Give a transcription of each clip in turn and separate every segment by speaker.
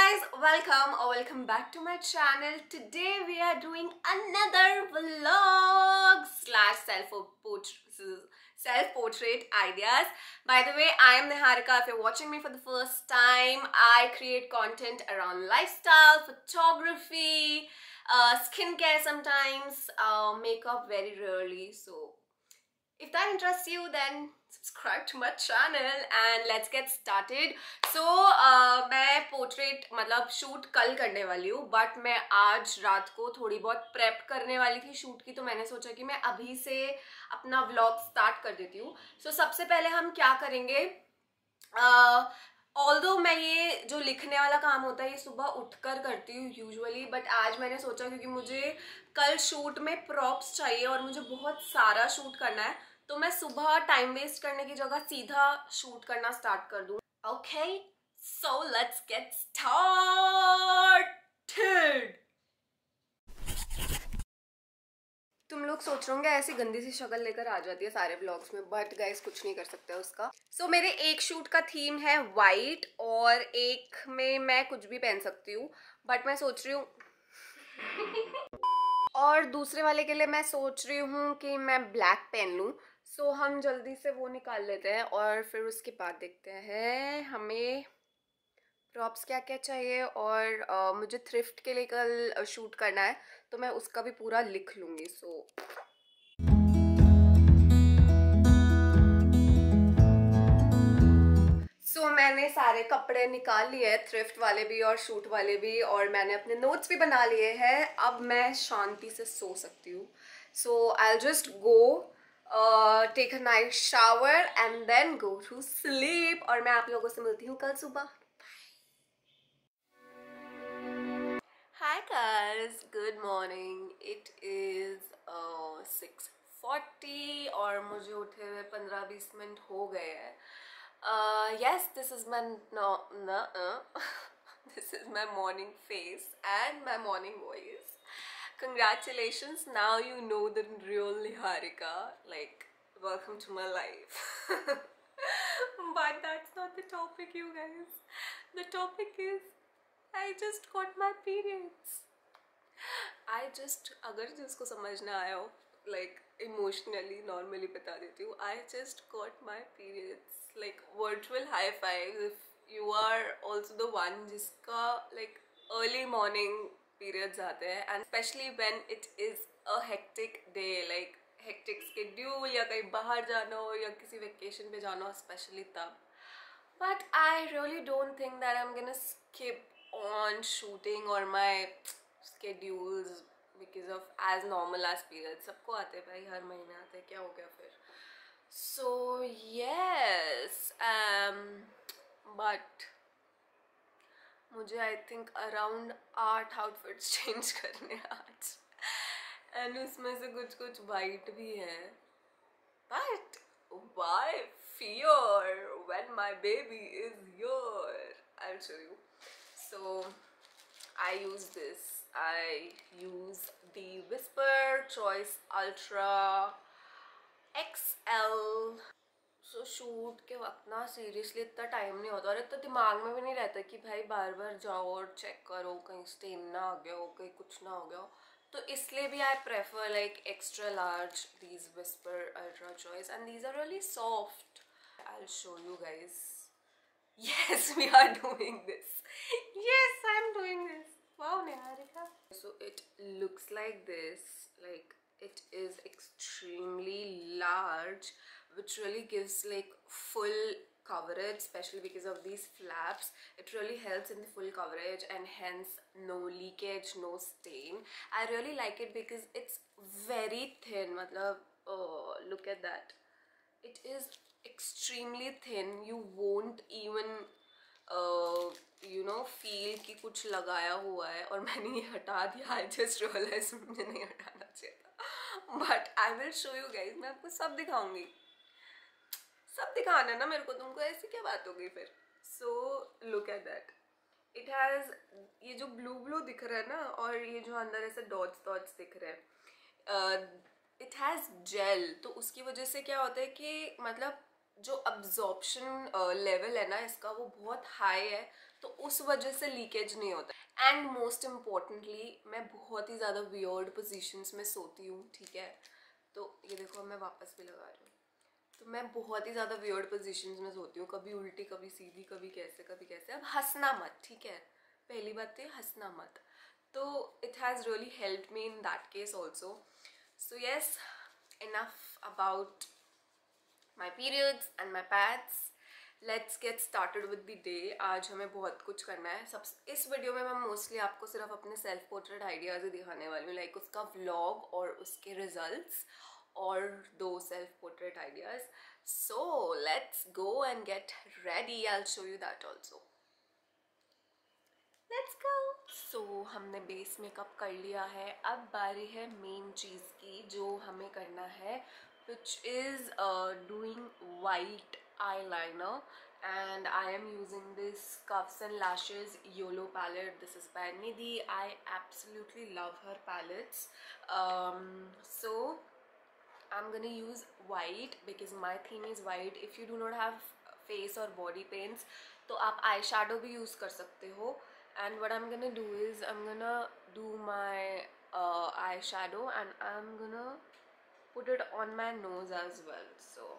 Speaker 1: guys, welcome back to my channel. Today we are doing another vlog slash self-portrait ideas. By the way, I am Niharika. If you're watching me for the first time, I create content around lifestyle, photography, skincare sometimes, makeup very rarely. So if that interests you, then subscribe to my channel and let's get started. So मैं portrait मतलब shoot कल करने वाली हूँ, but मैं आज रात को थोड़ी बहुत प्रेप करने वाली थी शूट की, तो मैंने सोचा कि मैं अभी से अपना व्लॉग स्टार्ट कर देती हूँ. सो सबसे पहले हम क्या करेंगे, ऑल्दो मैं ये जो लिखने वाला काम होता है ये सुबह उठकर करती हूँ यूजुअली, बट आज मैंने सोचा क्योंकि मुझे कल शूट में प्रॉप्स चाहिए और मुझे बहुत सारा शूट करना है, तो मैं सुबह टाइम वेस्ट करने की जगह सीधा शूट करना स्टार्ट कर दूँ. Okay, so let's get started. तुम लोग सोच रहे होंगे ऐसी गंदी सी शक्ल लेकर आ जाती है सारे व्लॉग्स में, बट गाइस कुछ नहीं कर सकते उसका. सो मेरे एक शूट का थीम है वाइट और एक में मैं कुछ भी पहन सकती हूँ, बट मैं सोच रही हूँ और दूसरे वाले के लिए मैं सोच रही हूँ कि मैं ब्लैक पहन लूँ. सो हम जल्दी से वो निकाल लेते हैं और फिर उसके बाद देखते हैं हमें प्रॉप्स क्या क्या चाहिए. और मुझे थ्रिफ्ट के लिए कल शूट करना है, तो मैं उसका भी पूरा लिख लूँगी. सो मैंने सारे कपड़े निकाल लिए हैं, थ्रिफ्ट वाले भी और शूट वाले भी, और मैंने अपने नोट्स भी बना लिए हैं. अब मैं शांति से सो सकती हूँ. So I will just go take a nice shower and then go to sleep, और मैं आप लोगों से मिलती हूँ कल सुबह. Hi guys, good morning. It is 6:40 और मुझे उठे हुए 15-20 मिनट हो गए हैं. Yes, this is my this is my morning face and my morning voice. Congratulations, now you know the real Niharika. Like, welcome to my life. But that's not the topic, you guys. The topic is I just got my periods. अगर जिसको समझना आया हो, like emotionally normally बता देती हूँ. I just got my periods. Like virtual high five if you are also the one जिसका like early morning periods आते हैं, and especially when it is a hectic day, like hectic schedule या कहीं बाहर जाना हो या किसी vacation पे जाना हो, especially तब. But I really don't think that I'm gonna skip on shooting or my schedules because of as normal as periods. सबको आते हैं भाई, हर महीने आते हैं, क्या हो गया फिर. So yes, but मुझे I think around 8 outfits change करने हैं आज, and उसमें से कुछ white भी है. But why fear when my baby is here? I'll show you. So I use this. I use the Whisper Choice Ultra XL. So shoot के वक्त ना सीरियसली इतना टाइम नहीं होता और इतना दिमाग में भी नहीं रहता कि भाई बार बार जाओ और चेक करो कहीं स्टेन ना आ गया हो, कहीं कुछ ना हो गया हो. तो इसलिए भी I prefer like extra large these Whisper Ultra choice, and these are really soft. I will show you guys. Yes, we are doing this. Yes, I'm doing this. Wow, Niharika. So it looks like this. Like it is extremely large, which really gives like full coverage, especially because of these flaps. It really helps in the full coverage and hence no leakage, no stain. I really like it because it's very thin. Matlab, oh, look at that. It is extremely thin. You won't even feel कि कुछ लगाया हुआ है, और मैंने ये हटा दिया. I just realized मुझे नहीं हटाना चाहिए था, but I will show you guys. मैं आपको सब दिखाऊंगी. सब दिखाना ना मेरे को, तुमको ऐसी क्या बात हो गई फिर. So look at that. It has ये जो ब्लू दिख रहा है ना, और ये जो अंदर ऐसे डॉट्स दिख रहे हैं, इट हैज़ जेल. तो उसकी वजह से क्या होता है कि मतलब जो अब्जॉर्प्शन लेवल है ना इसका, वो बहुत हाई है. तो उस वजह से लीकेज नहीं होता। एंड मोस्ट इम्पॉर्टेंटली मैं बहुत ही ज़्यादा वियर्ड पोजीशंस में सोती हूँ, ठीक है। तो ये देखो मैं वापस भी लगा रही हूँ। तो मैं बहुत ही ज़्यादा वियर्ड पोजीशंस में सोती हूँ, कभी उल्टी कभी सीधी, कभी कैसे कभी कैसे। अब हंसना मत, ठीक है, पहली बात तो हंसना मत। तो it has really helped me in that case also. So yes, enough about my periods and my pads. Let's get started with the day. आज हमें बहुत कुछ करना है। सब इस वीडियो में मैं मोस्टली आपको सिर्फ अपने सेल्फ पोर्ट्रेट आइडियाज़ ही दिखाने वाली हूँ, लाइक उसका व्लॉग और उसके रिजल्ट्स और 2 self portrait ideas. So let's go and get ready, I will show you that also. Let's go. So हमने बेस मेकअप कर लिया है, अब बारी है मेन चीज़ की जो हमें करना है, which is doing white eyeliner, and I am using this Cuffs and Lashes YOLO palette. This is by Nidhi. I absolutely love her palettes. So I'm gonna use white because my theme is white. If you do not have face or body paints, तो आप आई shadow भी use कर सकते हो. And what I'm gonna do is I'm gonna do my eyeshadow and I'm gonna put it on my nose as well. So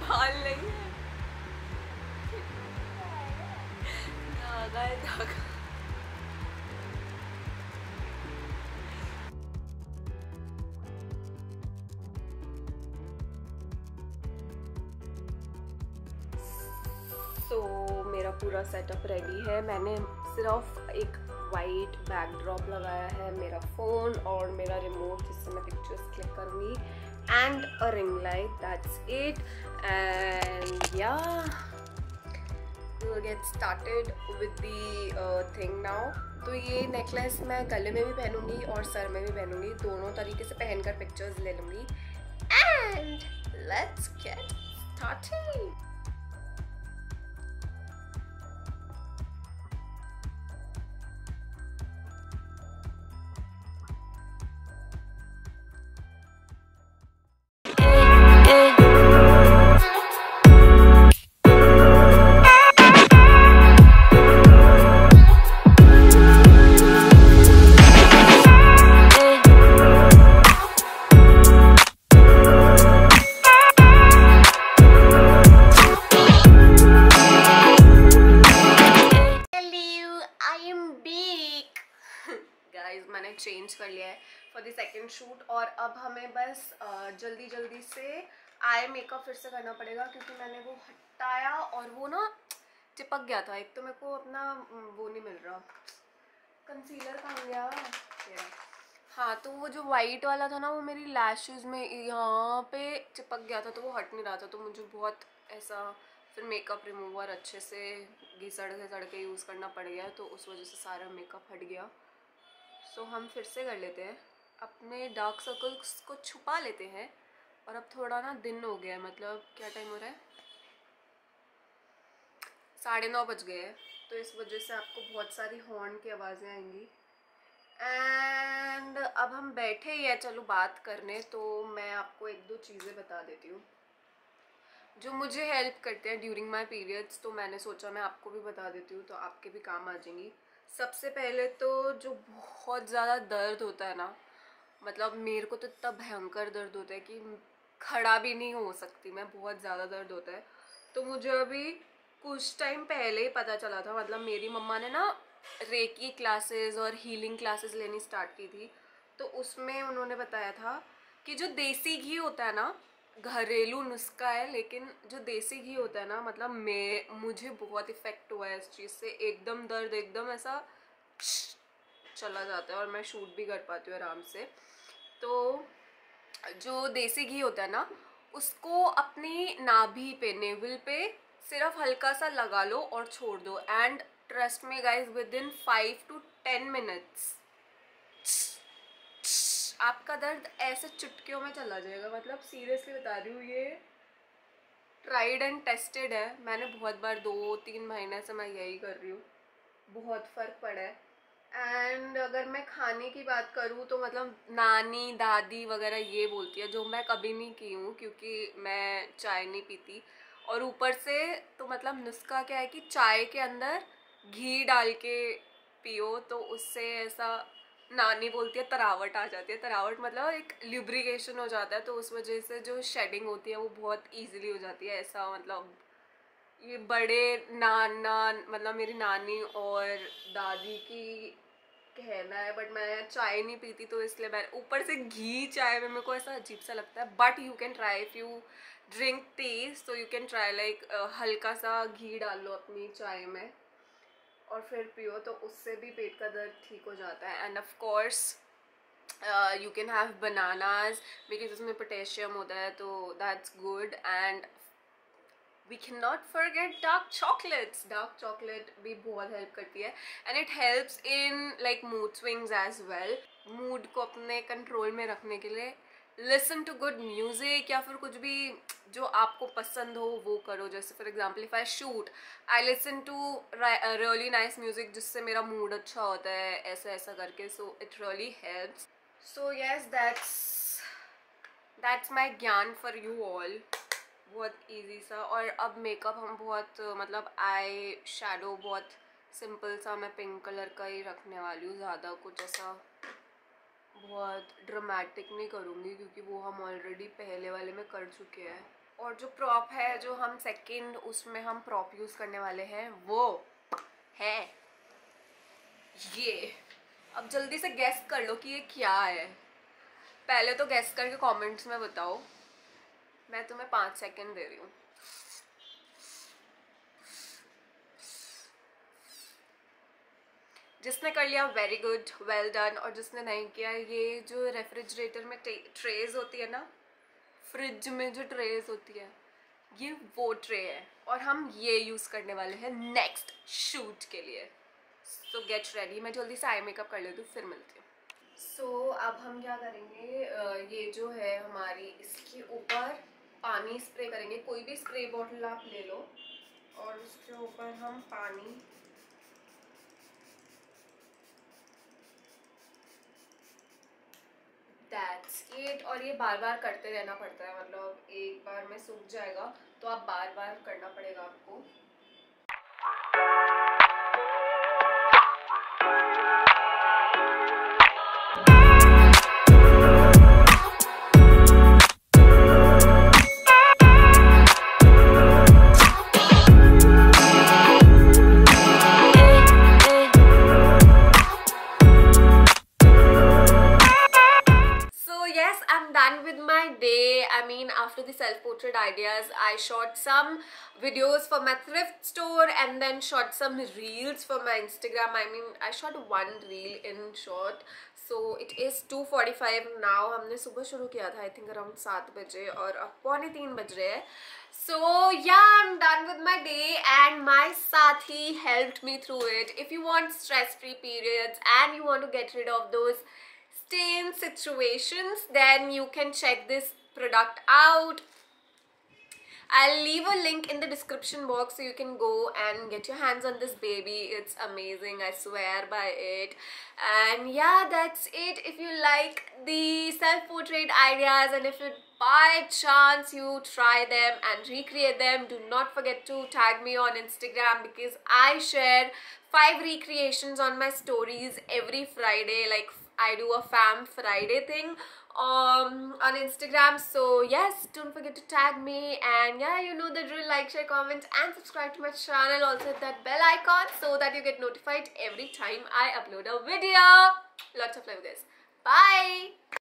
Speaker 1: बाल नहीं है, धागा है धागा। तो मेरा पूरा सेटअप रेडी है। मैंने सिर्फ एक वाइट बैकड्रॉप लगाया है, मेरा फ़ोन और मेरा रिमोट जिससे मैं पिक्चर्स क्लिक करूँगी, and a ring light. That's it. And yeah, we will get started with the thing now. तो ये नेकलेस मैं गले में भी पहनूंगी और सर में भी पहनूंगी, दोनों तरीके से पहनकर पिक्चर्स ले लूंगी। And let's get started. मैंने चेंज कर लिया है फॉर द सेकेंड शूट, और अब हमें बस जल्दी जल्दी से आई मेकअप फिर से करना पड़ेगा क्योंकि मैंने वो हटाया और वो ना चिपक गया था। एक तो मेरे को अपना वो नहीं मिल रहा, कंसीलर कहाँ गया। हाँ, तो वो जो वाइट वाला था ना वो मेरी लैशेज़ में यहाँ पे चिपक गया था, तो वो हट नहीं रहा था। तो मुझे बहुत ऐसा फिर मेकअप रिमूवर अच्छे से घिसड़ के यूज़ करना पड़ गया, तो उस वजह से सारा मेकअप हट गया। सो हम फिर से कर लेते हैं, अपने डार्क सर्कल्स को छुपा लेते हैं। और अब थोड़ा ना दिन हो गया है, मतलब क्या टाइम हो रहा है, 9:30 बज गए हैं, तो इस वजह से आपको बहुत सारी हॉर्न की आवाज़ें आएंगी। एंड अब हम बैठे ही हैं चलो बात करने, तो मैं आपको 1-2 चीज़ें बता देती हूँ जो मुझे हेल्प करते हैं ड्यूरिंग माई पीरियड्स। तो मैंने सोचा मैं आपको भी बता देती हूँ तो आपके भी काम आ जाएंगी। सबसे पहले तो जो बहुत ज़्यादा दर्द होता है ना, मतलब मेरे को तो इतना भयंकर दर्द होता है कि खड़ा भी नहीं हो सकती मैं, बहुत ज़्यादा दर्द होता है। तो मुझे अभी कुछ टाइम पहले ही पता चला था, मतलब मेरी मम्मा ने ना रेकी क्लासेस और हीलिंग क्लासेस लेनी स्टार्ट की थी, तो उसमें उन्होंने बताया था कि जो देसी घी होता है ना, घरेलू नुस्खा है लेकिन जो देसी घी होता है ना, मतलब मुझे बहुत इफ़ेक्ट हुआ है इस चीज़ से। एकदम दर्द एकदम ऐसा चला जाता है और मैं शूट भी कर पाती हूँ आराम से। तो जो देसी घी होता है ना, उसको अपनी नाभि पे, नेवल पे सिर्फ हल्का सा लगा लो और छोड़ दो, and trust me guys, with in 5 to 10 minutes आपका दर्द ऐसे चुटकियों में चला जाएगा। मतलब सीरियसली बता रही हूँ, ये ट्राइड एंड टेस्टेड है। मैंने बहुत बार 2-3 महीने से मैं यही कर रही हूँ, बहुत फ़र्क पड़ा है। एंड अगर मैं खाने की बात करूँ तो मतलब नानी दादी वगैरह ये बोलती है, जो मैं कभी नहीं की हूँ क्योंकि मैं चाय नहीं पीती। और ऊपर से तो मतलब नुस्खा क्या है कि चाय के अंदर घी डाल के पियो, तो उससे ऐसा नानी बोलती है तरावट आ जाती है। तरावट मतलब एक ल्यूब्रिकेशन हो जाता है, तो उस वजह से जो शेडिंग होती है वो बहुत ईजिली हो जाती है। ऐसा मतलब ये बड़े नाना, मतलब मेरी नानी और दादी की कहना है, बट मैं चाय नहीं पीती तो इसलिए मैं, ऊपर से घी चाय में मेरे को ऐसा अजीब सा लगता है। But you can try, if you drink tea so you can try like हल्का सा घी डाल लो अपनी चाय में और फिर पियो, तो उससे भी पेट का दर्द ठीक हो जाता है। And of course you can have bananas, because उसमें पोटेशियम होता है, तो that's good. And we can not forget dark chocolates. Dark chocolate भी बहुत हेल्प करती है, and it helps in like mood swings as well. Mood को अपने कंट्रोल में रखने के लिए लिसन टू गुड म्यूजिक, या फिर कुछ भी जो आपको पसंद हो वो करो। जैसे for example if I shoot, I listen to really nice music जिससे मेरा मूड अच्छा होता है, ऐसा ऐसा करके, so it really helps. So yes, that's my ज्ञान फॉर यू ऑल, बहुत इजी सा। और अब मेकअप हम बहुत मतलब आई शेडो बहुत सिंपल सा मैं पिंक कलर का ही रखने वाली हूँ, ज़्यादा कुछ ऐसा बहुत ड्रामेटिक नहीं करूँगी क्योंकि वो हम ऑलरेडी पहले वाले में कर चुके हैं। और जो प्रॉप है, जो हम सेकंड उसमें हम प्रॉप यूज़ करने वाले हैं, वो है ये। अब जल्दी से गेस कर लो कि ये क्या है। पहले तो गेस करके कमेंट्स में बताओ, मैं तुम्हें 5 सेकंड दे रही हूँ। जिसने कर लिया वेरी गुड, वेल डन। और जिसने नहीं किया, ये जो रेफ्रिजरेटर में ट्रेज होती है ना, फ्रिज में जो ट्रेज होती है, ये वो ट्रे है, और हम ये यूज़ करने वाले हैं नेक्स्ट शूट के लिए। सो गेट रेडी, मैं जल्दी से आई मेकअप कर लेती हूँ, फिर मिलती हूँ। सो अब हम क्या करेंगे, ये जो है हमारी, इसके ऊपर पानी स्प्रे करेंगे। कोई भी स्प्रे बॉटल आप ले लो और उसके ऊपर हम पानी, दैट्स इट। और ये बार बार करते रहना पड़ता है, मतलब एक बार में सूख जाएगा तो आप बार बार करना पड़ेगा आपको। After the self-portrait ideas, I shot some videos for my thrift store and then shot some reels for my Instagram. I mean, I shot one reel in short. So it is 2:45 now. हमने सुबह शुरू किया था, I think around 7 बजे, और अब 2:45 बज रहे हैं. So yeah, I'm done with my day and my Sathi helped me through it. If you want stress-free periods and you want to get rid of those stain situations, then you can check this product out. I'll leave a link in the description box so you can go and get your hands on this baby. It's amazing, I swear by it. And yeah, that's it. If you like the self-portrait ideas and if you by chance you try them and recreate them, do not forget to tag me on Instagram because I share 5 recreations on my stories every Friday. Like I do a Fam Friday thing on Instagram. So yes, don't forget to tag me, and yeah, you know the drill. Like, share, comment and subscribe to my channel. Also hit that bell icon so that you get notified every time I upload a video. Lots of love guys. Bye.